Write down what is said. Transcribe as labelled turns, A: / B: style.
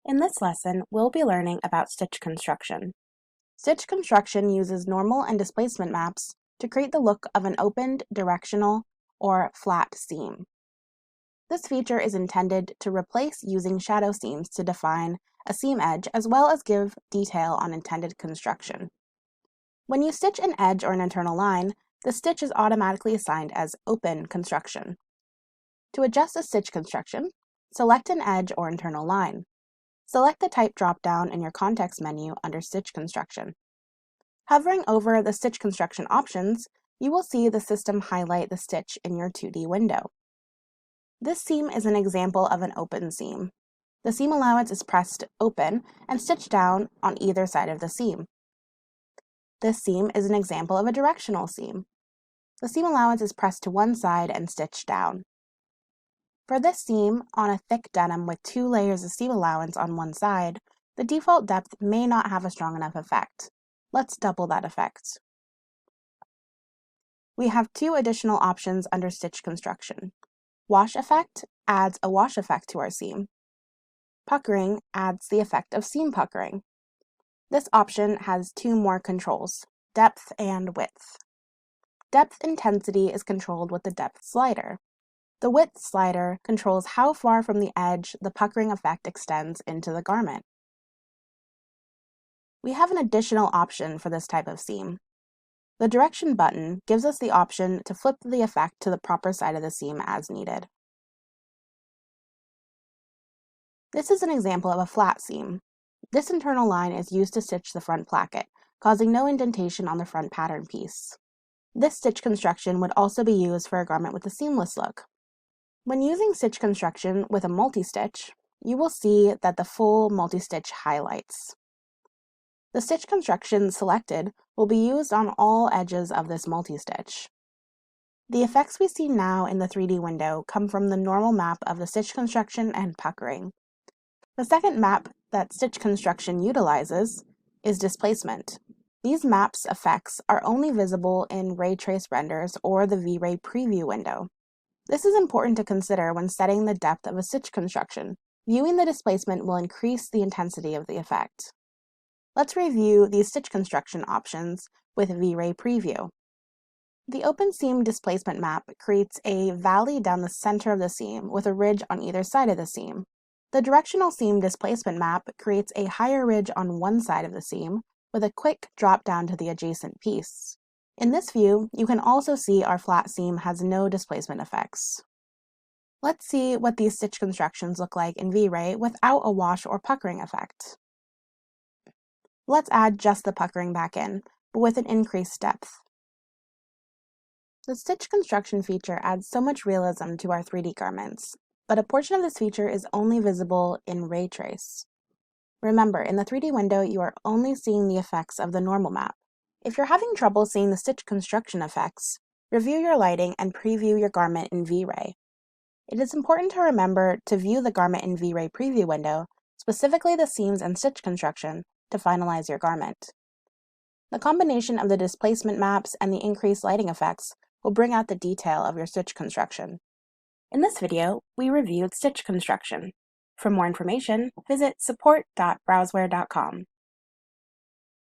A: In this lesson, we'll be learning about stitch construction. Stitch construction uses normal and displacement maps to create the look of an opened, directional, or flat seam. This feature is intended to replace using shadow seams to define a seam edge as well as give detail on intended construction. When you stitch an edge or an internal line, the stitch is automatically assigned as open construction. To adjust a stitch construction, select an edge or internal line. Select the Type drop-down in your context menu under Stitch Construction. Hovering over the Stitch Construction options, you will see the system highlight the stitch in your 2D window. This seam is an example of an open seam. The seam allowance is pressed open and stitched down on either side of the seam. This seam is an example of a directional seam. The seam allowance is pressed to one side and stitched down. For this seam, on a thick denim with 2 layers of seam allowance on one side, the default depth may not have a strong enough effect. Let's double that effect. We have 2 additional options under stitch construction. Wash effect adds a wash effect to our seam. Puckering adds the effect of seam puckering. This option has 2 more controls, depth and width. Depth intensity is controlled with the depth slider. The width slider controls how far from the edge the puckering effect extends into the garment. We have an additional option for this type of seam. The direction button gives us the option to flip the effect to the proper side of the seam as needed. This is an example of a flat seam. This internal line is used to stitch the front placket, causing no indentation on the front pattern piece. This stitch construction would also be used for a garment with a seamless look. When using stitch construction with a multi-stitch, you will see that the full multi-stitch highlights. The stitch construction selected will be used on all edges of this multi-stitch. The effects we see now in the 3D window come from the normal map of the stitch construction and puckering. The second map that stitch construction utilizes is displacement. These maps' effects are only visible in ray trace renders or the V-Ray preview window. This is important to consider when setting the depth of a stitch construction. Viewing the displacement will increase the intensity of the effect. Let's review these stitch construction options with V-Ray Preview. The open seam displacement map creates a valley down the center of the seam with a ridge on either side of the seam. The directional seam displacement map creates a higher ridge on one side of the seam with a quick drop down to the adjacent piece. In this view, you can also see our flat seam has no displacement effects. Let's see what these stitch constructions look like in V-Ray without a wash or puckering effect. Let's add just the puckering back in, but with an increased depth. The stitch construction feature adds so much realism to our 3D garments, but a portion of this feature is only visible in ray trace. Remember, in the 3D window, you are only seeing the effects of the normal map. If you're having trouble seeing the stitch construction effects, review your lighting and preview your garment in V-Ray. It is important to remember to view the garment in V-Ray preview window, specifically the seams and stitch construction, to finalize your garment. The combination of the displacement maps and the increased lighting effects will bring out the detail of your stitch construction. In this video, we reviewed stitch construction. For more information, visit support.browseware.com.